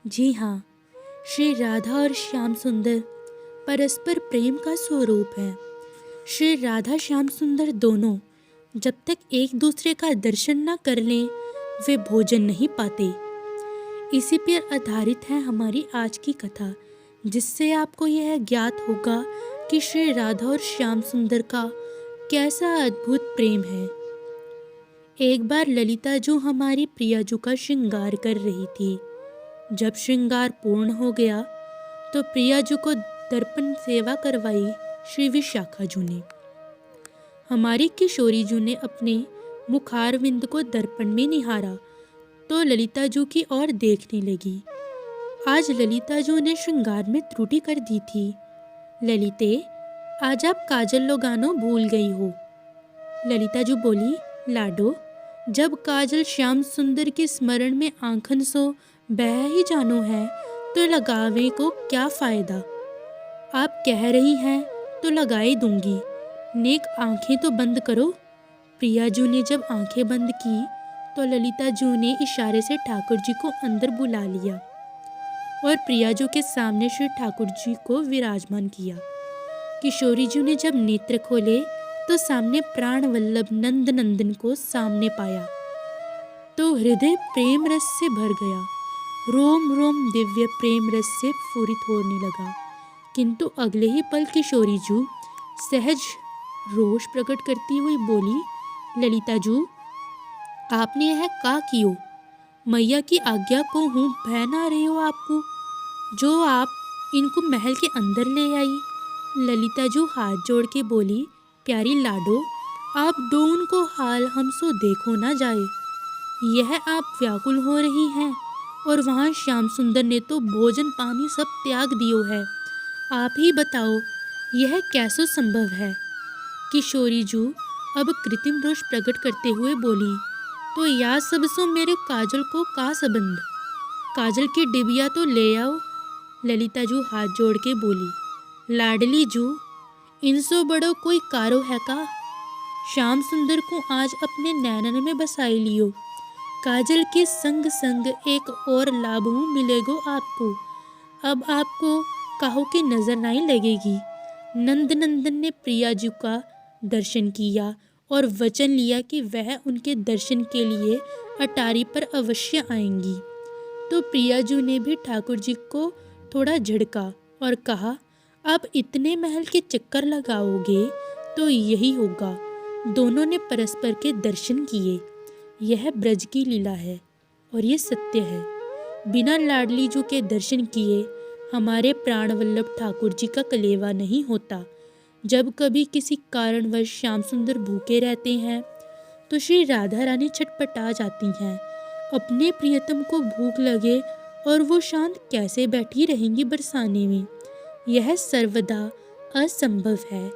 जी हाँ, श्री राधा और श्याम सुंदर परस्पर प्रेम का स्वरूप है। श्री राधा श्याम सुंदर दोनों जब तक एक दूसरे का दर्शन न कर लें वे भोजन नहीं पाते। इसी पर आधारित है हमारी आज की कथा, जिससे आपको यह ज्ञात होगा कि श्री राधा और श्याम सुंदर का कैसा अद्भुत प्रेम है। एक बार ललिता जो हमारी प्रियाजू का श्रृंगार कर रही थी, जब श्रृंगार पूर्ण हो गया तो प्रियाजू को दर्पण सेवा करवाई श्री विशाखाजू ने। हमारी किशोरीजू ने अपने मुखारविंद को दर्पण में निहारा तो ललिताजू की ओर देखने लगी। आज ललिताजू ने श्रृंगार में त्रुटि कर दी थी। ललिते, आज आप काजल लगानो भूल गई हो। ललिताजू बोली, लाडो, जब काजल श्याम सुंदर के स्मरण में आंखन सो बह ही जानो है तो लगावे को क्या फायदा। आप कह रही हैं तो लगाई दूंगी, नेक आंखें तो बंद करो। प्रियाजू ने जब आंखें बंद की तो ललिताजू ने इशारे से ठाकुर जी को अंदर बुला लिया और प्रियाजू के सामने श्री ठाकुर जी को विराजमान किया। किशोरीजू ने जब नेत्र खोले तो सामने प्राण वल्लभ नंद नंदन को सामने पाया तो हृदय प्रेम रस से भर गया। रोम रोम दिव्य प्रेम रस से पूरित होने लगा। किंतु अगले ही पल किशोरीजू सहज रोष प्रकट करती हुई बोली, ललिताजू, आपने यह का कियो? मैया की आज्ञा को हूँ भय ना रहे हो आपको, जो आप इनको महल के अंदर ले आई। ललिताजू हाथ जोड़ के बोली, प्यारी लाडो, आप डोन को हाल हमसो देखो ना जाए। यह आप व्याकुल हो रही हैं और वहाँ श्याम सुंदर ने तो भोजन पानी सब त्याग दियो है। आप ही बताओ यह कैसो संभव है। किशोरीजू अब कृत्रिम रोष प्रकट करते हुए बोली, तो या सब सो मेरे काजल को का संबंध? काजल की डिबिया तो ले आओ। ललिताजू हाथ जोड़ के बोली, लाडली जू, इनसो बड़ो कोई कारो है का? श्याम सुंदर को आज अपने नैनन में बसाई लियो। काजल के संग संग एक और लाभ मिलेगो आपको। अब आपको कहो की नजर नहीं लगेगी। नंद नंदन ने प्रियाजू का दर्शन किया और वचन लिया कि वह उनके दर्शन के लिए अटारी पर अवश्य आएंगी। तो प्रियाजू ने भी ठाकुर जी को थोड़ा झिड़का और कहा, अब इतने महल के चक्कर लगाओगे तो यही होगा। दोनों ने परस्पर के दर्शन किए। यह ब्रज की लीला है और ये सत्य है। बिना लाडलीजू के दर्शन किए हमारे प्राणवल्लभ ठाकुर जी का कलेवा नहीं होता। जब कभी किसी कारणवश श्याम सुंदर भूखे रहते हैं तो श्री राधा रानी छटपटा जाती हैं। अपने प्रियतम को भूख लगे और वो शांत कैसे बैठी रहेंगी बरसाने में? यह सर्वदा असंभव है।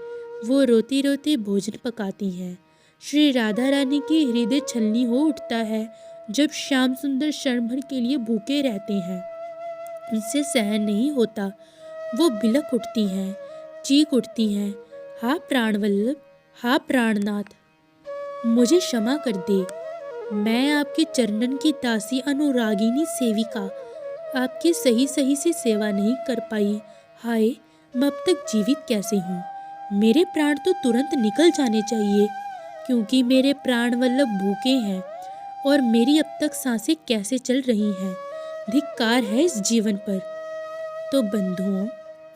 वो रोती रोती भोजन पकाती हैं। श्री राधा रानी की हृदय छलनी हो उठता है जब श्याम सुंदर क्षण भर के लिए भूखे रहते हैं। उनसे सहन नहीं होता। वो बिलक उठती हैं, चीख उठती हैं, हा प्राणवल्लभ, हा प्राणनाथ, मुझे क्षमा कर दे। मैं आपके चरणन की दासी अनुरागिनी सेविका आपकी सही सही से सेवा नहीं कर पाई। हाय, मैं अब तक जीवित कैसे हूँ? मेरे प्राण तो तुरंत निकल जाने चाहिए, क्योंकि मेरे प्राण वल्लभ भूखे हैं और मेरी अब तक सांसें कैसे चल रही हैं। धिक्कार है इस जीवन पर। तो बंधुओं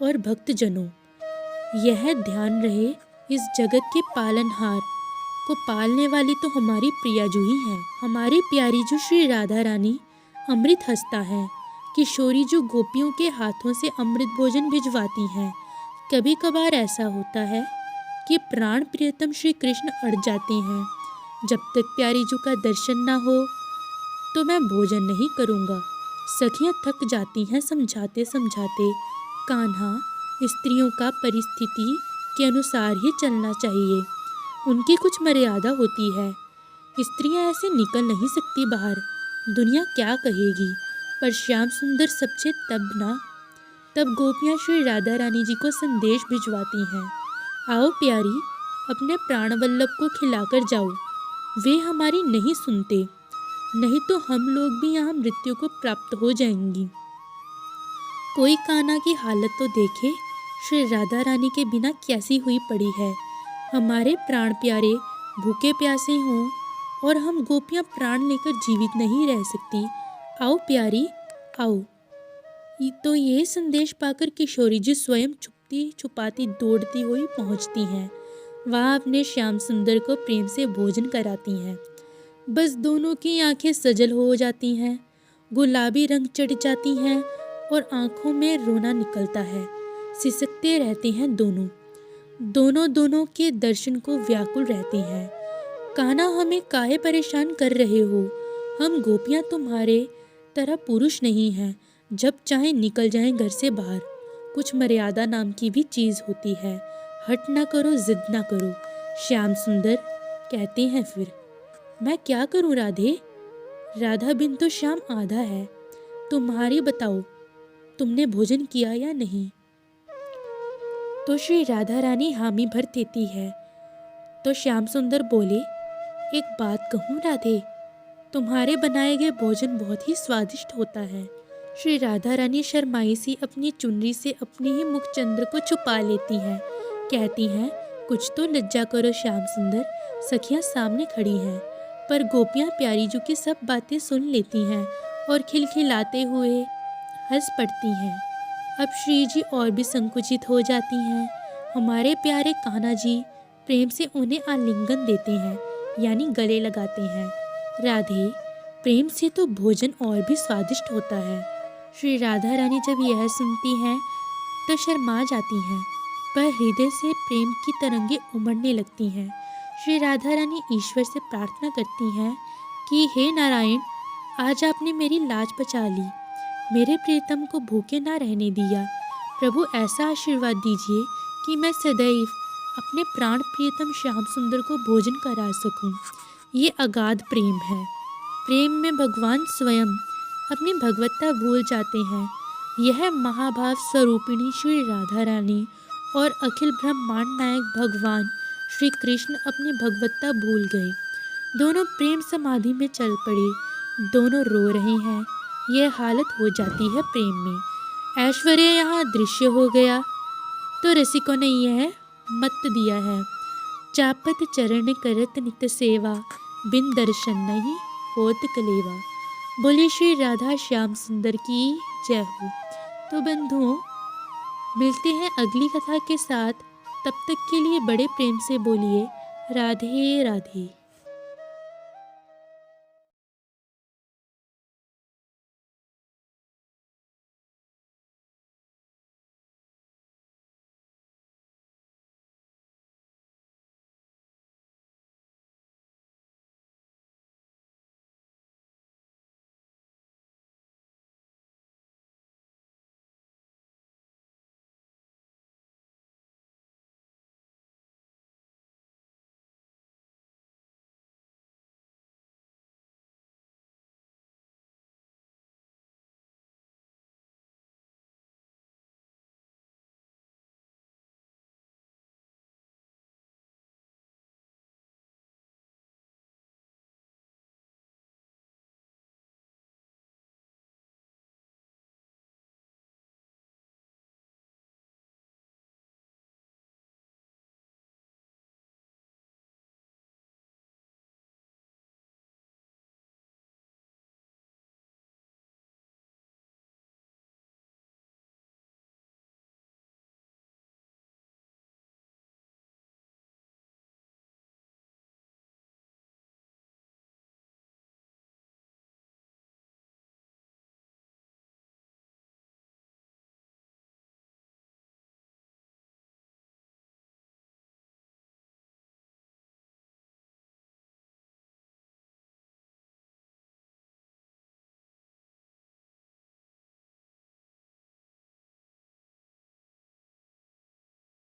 और भक्तजनों, यह ध्यान रहे, इस जगत के पालनहार को पालने वाली तो हमारी प्रियाजू ही हैं। हमारी प्यारी जो श्री राधा रानी अमृत हस्ता है। किशोरी जो गोपियों के हाथों से अमृत भोजन भिजवाती हैं। कभी कभार ऐसा होता है कि प्राण प्रियतम श्री कृष्ण अड़ जाते हैं। जब तक प्यारी जू का दर्शन ना हो तो मैं भोजन नहीं करूँगा। सखियाँ थक जाती हैं समझाते समझाते। कान्हा, स्त्रियों का परिस्थिति के अनुसार ही चलना चाहिए। उनकी कुछ मर्यादा होती है। स्त्रियाँ ऐसे निकल नहीं सकती बाहर, दुनिया क्या कहेगी। पर श्याम सुंदर सबसे तब गोपियाँ श्री राधा रानी जी को संदेश भिजवाती हैं, आओ प्यारी, अपने प्राणवल्लभ को खिलाकर जाओ। वे हमारी नहीं सुनते, नहीं तो हम लोग भी यहाँ मृत्यु को प्राप्त हो जाएंगी। कोई कान्हा की हालत तो देखे, श्री राधा रानी के बिना कैसी हुई पड़ी है। हमारे प्राण प्यारे भूखे प्यासे हों और हम गोपियां प्राण लेकर जीवित नहीं रह सकती। आओ प्यारी, आओ। तो ये संदेश पाकर किशोरी जी स्वयं छुपती छुपाती दौड़ती हुई पहुंचती हैं। वहाँ अपने श्याम सुंदर को प्रेम से भोजन कराती हैं। बस दोनों की आंखें सजल हो जाती हैं, गुलाबी रंग चढ़ जाती हैं और आंखों में रोना निकलता है। सिसकते रहते हैं दोनों के दर्शन को व्याकुल रहते हैं। कान्हा, हमें काहे परेशान कर रहे हो? हम गोपियां तुम्हारे तरह पुरुष नहीं हैं, जब चाहे निकल जाएं घर से बाहर। कुछ मर्यादा नाम की भी चीज़ होती है। हट ना करो, जिद ना करो। श्याम सुंदर कहते हैं फिर। मैं क्या करूं राधे? राधा बिन तो श्याम आधा है। तुम्हारी बताओ, तुमने भोजन किया या नहीं? तो श्री राधा रानी हामी भर देती है। तो श्याम सुंदर बोले, एक बात कहूँ राधे, तुम्हारे बनाए गए भोजन बहुत ही स्वादिष्ट होता है। श्री राधा रानी शर्माई सी अपनी चुनरी से अपने ही मुखचंद्र को छुपा लेती हैं। कहती हैं, कुछ तो लज्जा करो श्याम सुंदर, सखियां सामने खड़ी हैं। पर गोपियां प्यारी जी की सब बातें सुन लेती हैं और खिलखिलाते हुए हंस पड़ती हैं। अब श्री जी और भी संकुचित हो जाती हैं। हमारे प्यारे कान्हा जी प्रेम से उन्हें आलिंगन देते हैं, यानी गले लगाते हैं। राधे, प्रेम से तो भोजन और भी स्वादिष्ट होता है। श्री राधा रानी जब यह सुनती हैं तो शर्मा जाती हैं, पर हृदय से प्रेम की तरंगें उमड़ने लगती हैं। श्री राधा रानी ईश्वर से प्रार्थना करती हैं कि हे नारायण, आज आपने मेरी लाज बचा ली, मेरे प्रियतम को भूखे ना रहने दिया। प्रभु, ऐसा आशीर्वाद दीजिए कि मैं सदैव अपने प्राण प्रियतम श्याम सुंदर को भोजन करा सकूं। ये अगाध प्रेम है। प्रेम में भगवान स्वयं अपनी भगवत्ता भूल जाते हैं। यह महाभाव स्वरूपिणी श्री राधा रानी और अखिल ब्रह्मांड नायक भगवान श्री कृष्ण अपनी भगवत्ता भूल गए। दोनों प्रेम समाधि में चल पड़े, दोनों रो रहे हैं। यह हालत हो जाती है प्रेम में। ऐश्वर्य यहाँ दृश्य हो गया तो रसिकों ने यह मत दिया है, चापत चरण करत नित सेवा, बिन दर्शन नहीं होत कलेवा। बोले श्री राधा श्याम सुंदर की जय हो। तो बंधुओं, मिलते हैं अगली कथा के साथ। तब तक के लिए बड़े प्रेम से बोलिए राधे राधे।